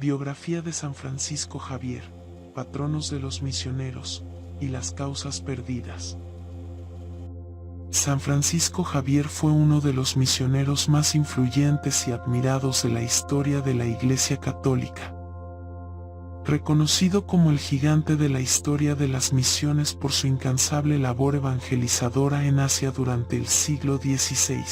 Biografía de San Francisco Javier, patronos de los misioneros y las causas perdidas. San Francisco Javier fue uno de los misioneros más influyentes y admirados de la historia de la Iglesia Católica. Reconocido como el gigante de la historia de las misiones por su incansable labor evangelizadora en Asia durante el siglo XVI.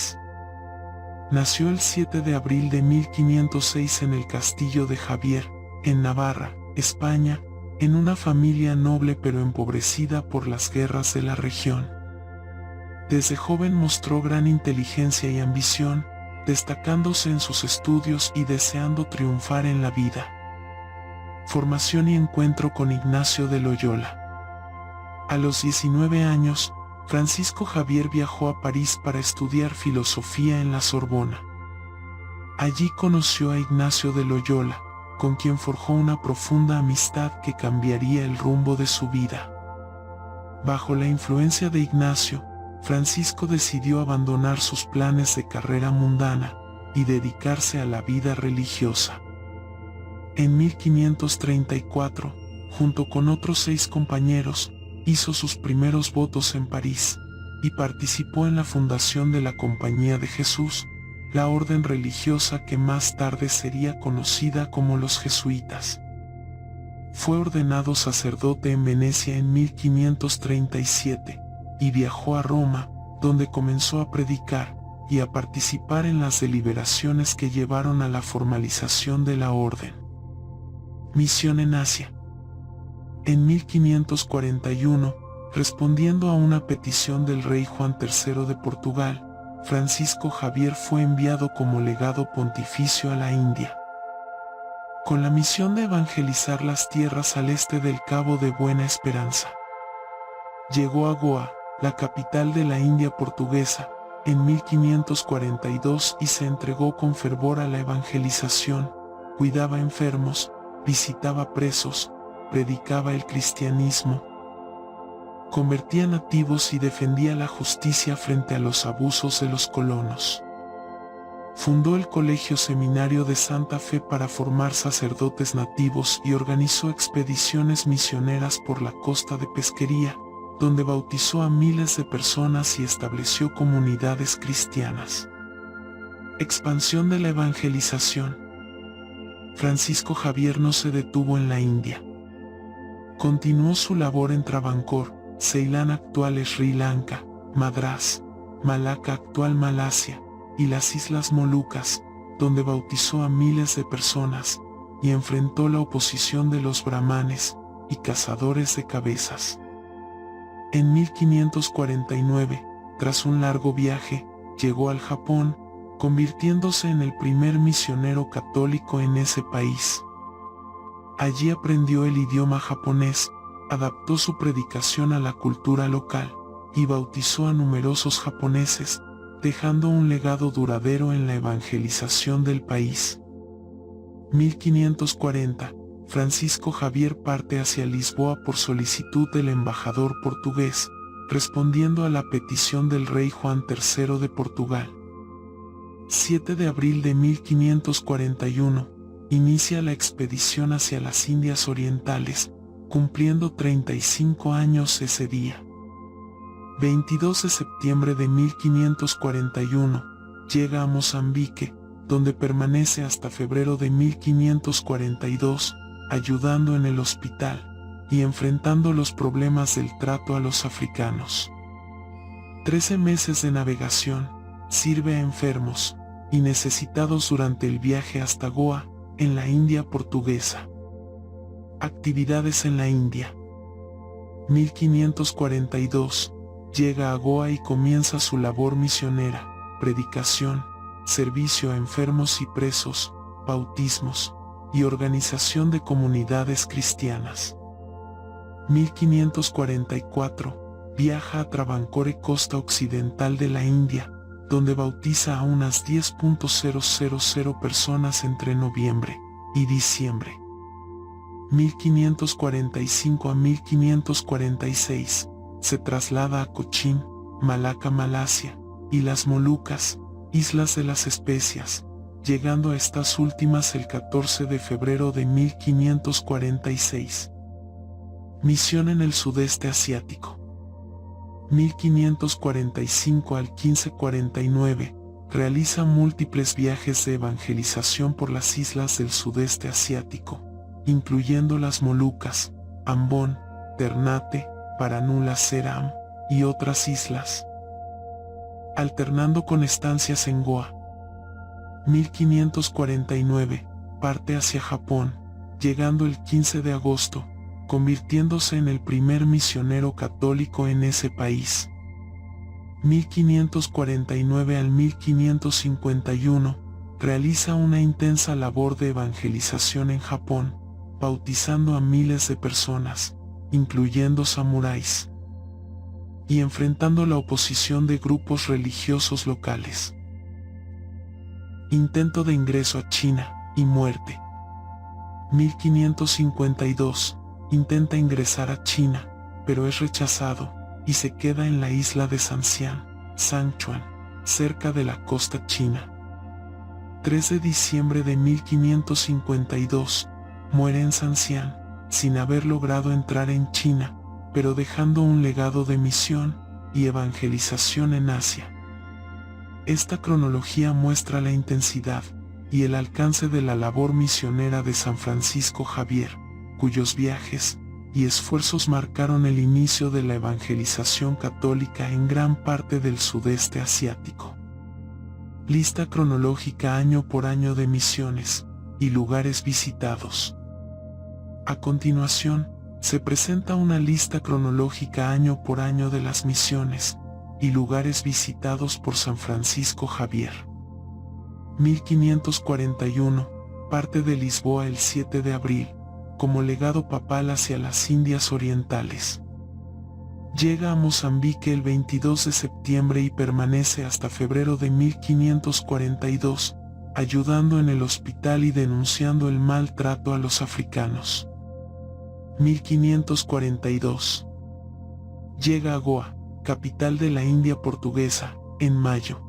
Nació el 7 de abril de 1506 en el castillo de Javier, en Navarra, España, en una familia noble pero empobrecida por las guerras de la región. Desde joven mostró gran inteligencia y ambición, destacándose en sus estudios y deseando triunfar en la vida. Formación y encuentro con Ignacio de Loyola. A los 19 años, Francisco Javier viajó a París para estudiar filosofía en la Sorbona. Allí conoció a Ignacio de Loyola, con quien forjó una profunda amistad que cambiaría el rumbo de su vida. Bajo la influencia de Ignacio, Francisco decidió abandonar sus planes de carrera mundana y dedicarse a la vida religiosa. En 1534, junto con otros 6 compañeros, hizo sus primeros votos en París, y participó en la fundación de la Compañía de Jesús, la orden religiosa que más tarde sería conocida como los jesuitas. Fue ordenado sacerdote en Venecia en 1537, y viajó a Roma, donde comenzó a predicar y a participar en las deliberaciones que llevaron a la formalización de la orden. Misión en Asia. En 1541, respondiendo a una petición del rey Juan III de Portugal, Francisco Javier fue enviado como legado pontificio a la India, con la misión de evangelizar las tierras al este del Cabo de Buena Esperanza. Llegó a Goa, la capital de la India portuguesa, en 1542 y se entregó con fervor a la evangelización, cuidaba enfermos, visitaba presos, predicaba el cristianismo, convertía nativos y defendía la justicia frente a los abusos de los colonos. Fundó el Colegio Seminario de Santa Fe para formar sacerdotes nativos y organizó expediciones misioneras por la costa de Pesquería, donde bautizó a miles de personas y estableció comunidades cristianas. Expansión de la evangelización. Francisco Javier no se detuvo en la India. Continuó su labor en Travancore, Ceilán actual Sri Lanka, Madrás, Malaca actual Malasia, y las Islas Molucas, donde bautizó a miles de personas, y enfrentó la oposición de los brahmanes y cazadores de cabezas. En 1549, tras un largo viaje, llegó al Japón, convirtiéndose en el primer misionero católico en ese país. Allí aprendió el idioma japonés, adaptó su predicación a la cultura local, y bautizó a numerosos japoneses, dejando un legado duradero en la evangelización del país. 1540, Francisco Javier parte hacia Lisboa por solicitud del embajador portugués, respondiendo a la petición del rey Juan III de Portugal. 7 de abril de 1541, inicia la expedición hacia las Indias Orientales, cumpliendo 35 años ese día. 22 de septiembre de 1541, llega a Mozambique, donde permanece hasta febrero de 1542, ayudando en el hospital y enfrentando los problemas del trato a los africanos. 13 meses de navegación, sirve a enfermos y necesitados durante el viaje hasta Goa, en la India portuguesa. Actividades en la India. 1542, llega a Goa y comienza su labor misionera, predicación, servicio a enfermos y presos, bautismos, y organización de comunidades cristianas. 1544, viaja a Travancore, costa occidental de la India, donde bautiza a unas 10.000 personas entre noviembre y diciembre. 1545 a 1546, se traslada a Cochin, Malaca, Malasia, y las Molucas, Islas de las Especias, llegando a estas últimas el 14 de febrero de 1546. Misión en el sudeste asiático. 1545 al 1549, realiza múltiples viajes de evangelización por las islas del sudeste asiático, incluyendo las Molucas, Ambon, Ternate, Paranula Seram y otras islas, alternando con estancias en Goa. 1549, parte hacia Japón, llegando el 15 de agosto, convirtiéndose en el primer misionero católico en ese país. 1549 al 1551, realiza una intensa labor de evangelización en Japón, bautizando a miles de personas, incluyendo samuráis, y enfrentando la oposición de grupos religiosos locales. Intento de ingreso a China y muerte. 1552, intenta ingresar a China, pero es rechazado, y se queda en la isla de Sanxian, Sichuan, cerca de la costa china. 3 de diciembre de 1552, muere en Sanxian, sin haber logrado entrar en China, pero dejando un legado de misión y evangelización en Asia. Esta cronología muestra la intensidad y el alcance de la labor misionera de San Francisco Javier, cuyos viajes y esfuerzos marcaron el inicio de la evangelización católica en gran parte del sudeste asiático. Lista cronológica año por año de misiones y lugares visitados. A continuación, se presenta una lista cronológica año por año de las misiones y lugares visitados por San Francisco Javier. 1541, parte de Lisboa el 7 de abril, como legado papal hacia las Indias Orientales. Llega a Mozambique el 22 de septiembre y permanece hasta febrero de 1542, ayudando en el hospital y denunciando el maltrato a los africanos. 1542. Llega a Goa, capital de la India portuguesa, en mayo.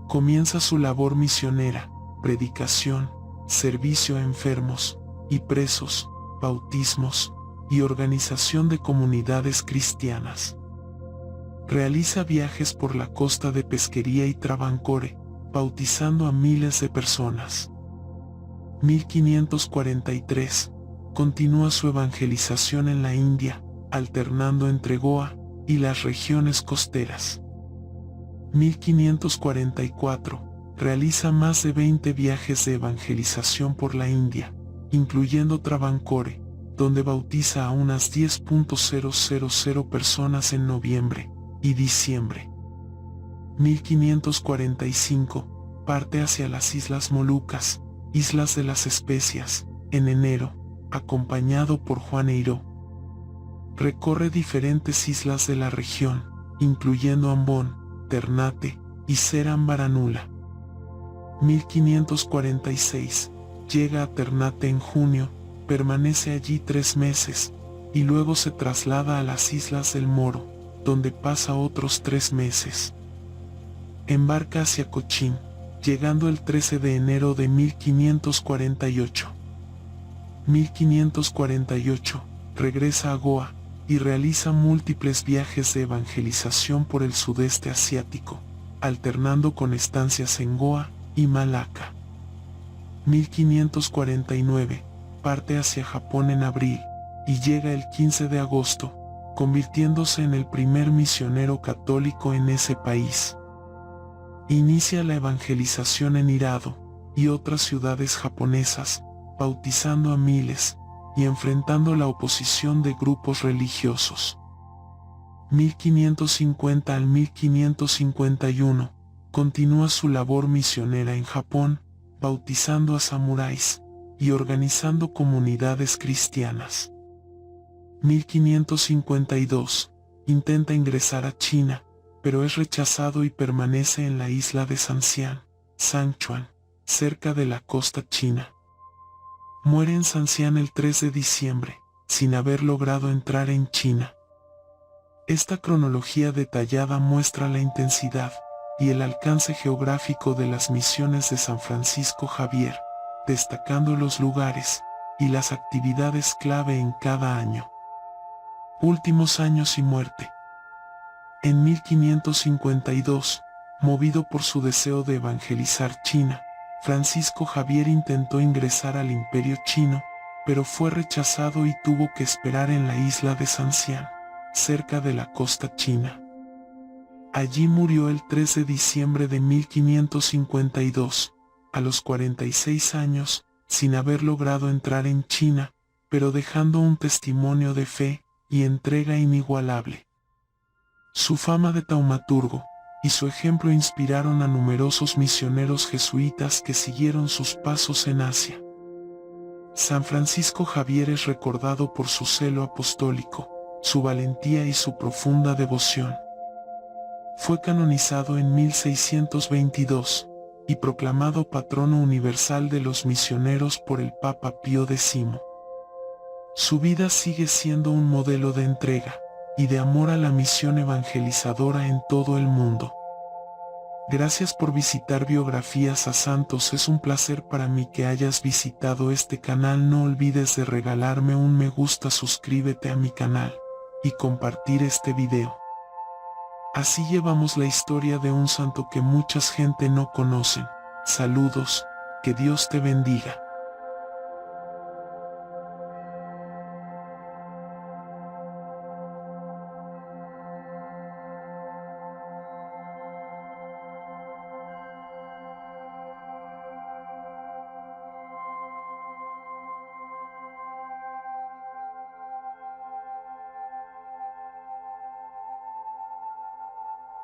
Comienza su labor misionera, predicación, servicio a enfermos y presos, bautismos y organización de comunidades cristianas. Realiza viajes por la costa de Pesquería y Travancore, bautizando a miles de personas. 1543. Continúa su evangelización en la India, alternando entre Goa y las regiones costeras. 1544. Realiza más de 20 viajes de evangelización por la India, incluyendo Travancore, donde bautiza a unas 10.000 personas en noviembre y diciembre. 1545. Parte hacia las Islas Molucas, Islas de las Especias, en enero, acompañado por Juan Eiró. Recorre diferentes islas de la región, incluyendo Ambon, Ternate y Seram Baranula. 1546. Llega a Ternate en junio, permanece allí 3 meses, y luego se traslada a las Islas del Moro, donde pasa otros 3 meses. Embarca hacia Cochín, llegando el 13 de enero de 1548. 1548, regresa a Goa, y realiza múltiples viajes de evangelización por el sudeste asiático, alternando con estancias en Goa y Malaca. 1549, parte hacia Japón en abril, y llega el 15 de agosto, convirtiéndose en el primer misionero católico en ese país. Inicia la evangelización en Hirado y otras ciudades japonesas, bautizando a miles y enfrentando la oposición de grupos religiosos. 1550 al 1551, continúa su labor misionera en Japón, bautizando a samuráis y organizando comunidades cristianas. 1552, intenta ingresar a China, pero es rechazado y permanece en la isla de Sanxian, Sichuan, cerca de la costa china. Muere en Sanxian el 3 de diciembre, sin haber logrado entrar en China. Esta cronología detallada muestra la intensidad y el alcance geográfico de las misiones de San Francisco Javier, destacando los lugares y las actividades clave en cada año. Últimos años y muerte. En 1552, movido por su deseo de evangelizar China, Francisco Javier intentó ingresar al Imperio Chino, pero fue rechazado y tuvo que esperar en la isla de Sanxian, cerca de la costa china. Allí murió el 3 de diciembre de 1552, a los 46 años, sin haber logrado entrar en China, pero dejando un testimonio de fe y entrega inigualable. Su fama de taumaturgo y su ejemplo inspiraron a numerosos misioneros jesuitas que siguieron sus pasos en Asia. San Francisco Javier es recordado por su celo apostólico, su valentía y su profunda devoción. Fue canonizado en 1622 y proclamado patrono universal de los misioneros por el Papa Pío X. Su vida sigue siendo un modelo de entrega y de amor a la misión evangelizadora en todo el mundo. Gracias por visitar Biografías a Santos. Es un placer para mí que hayas visitado este canal. No olvides de regalarme un me gusta, suscríbete a mi canal y compartir este video. Así llevamos la historia de un santo que mucha gente no conocen. Saludos, que Dios te bendiga.